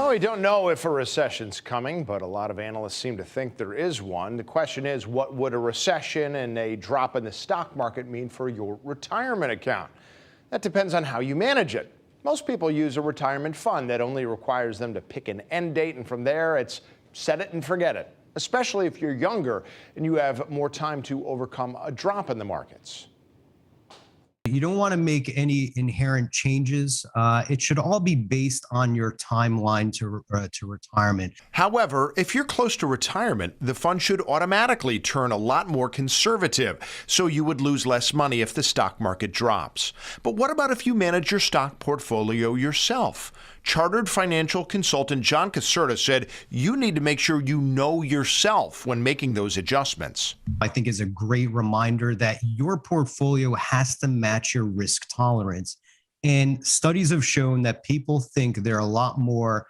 Well, we don't know if a recession's coming, but a lot of analysts seem to think there is one. The question is, what would a recession and a drop in the stock market mean for your retirement account? That depends on how you manage it. Most people use a retirement fund that only requires them to pick an end date, and from there, it's set it and forget it, especially if you're younger and you have more time to overcome a drop in the markets. You don't want to make any inherent changes. It should all be based on your timeline to retirement. However, if you're close to retirement, the fund should automatically turn a lot more conservative, so you would lose less money if the stock market drops. But what about if you manage your stock portfolio yourself? Chartered financial consultant John Caserta said you need to make sure you know yourself when making those adjustments. I think is a great reminder that your portfolio has to match your risk tolerance. And studies have shown that people think they're a lot more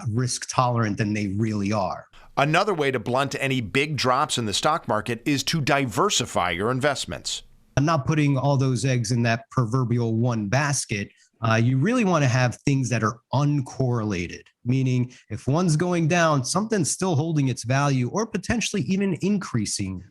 risk tolerant than they really are. Another way to blunt any big drops in the stock market is to diversify your investments. I'm not putting all those eggs in that proverbial one basket. You really want to have things that are uncorrelated, meaning if one's going down, something's still holding its value or potentially even increasing.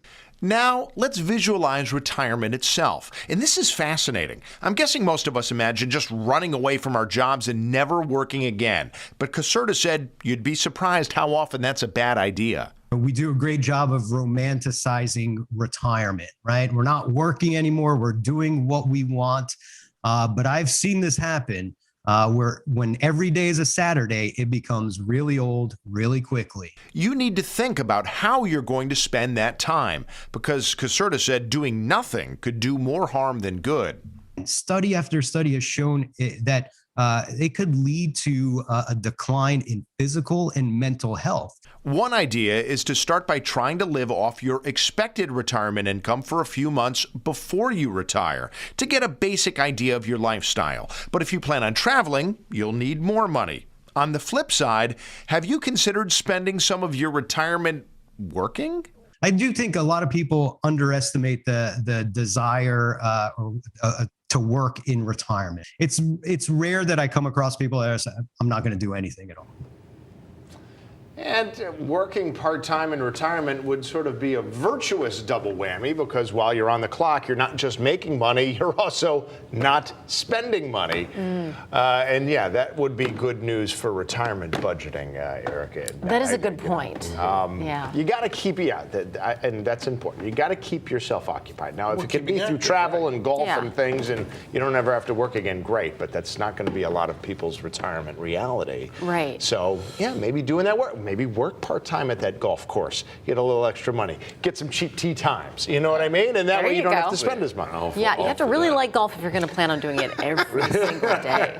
Now, let's visualize retirement itself. And this is fascinating. I'm guessing most of us imagine just running away from our jobs and never working again. But Caserta said you'd be surprised how often that's a bad idea. We do a great job of romanticizing retirement, right? We're not working anymore. We're doing what we want. But I've seen this happen where when every day is a Saturday, it becomes really old really quickly. You need to think about how you're going to spend that time, because Caserta said doing nothing could do more harm than good. Study after study has shown that it could lead to a decline in physical and mental health. One idea is to start by trying to live off your expected retirement income for a few months before you retire to get a basic idea of your lifestyle. But if you plan on traveling, you'll need more money. On the flip side, have you considered spending some of your retirement working? I do think a lot of people underestimate the desire to work in retirement. It's rare that I come across people that say, I'm not going to do anything at all. And working part-time in retirement would sort of be a virtuous double whammy, because while you're on the clock, you're not just making money, you're also not spending money. And yeah, that would be good news for retirement budgeting, Erica. That is a good point. Yeah. You got to keep, and that's important. You got to keep yourself occupied. Now, if it can be through travel and golf and things, and you don't ever have to work again, great. But that's not going to be a lot of people's retirement reality. Right. So yeah, maybe doing that work. Maybe work part-time at that golf course. Get a little extra money. Get some cheap tee times. You know what I mean? And that way you don't have to spend as much. Yeah, you have to really like golf if you're going to plan on doing it every single day.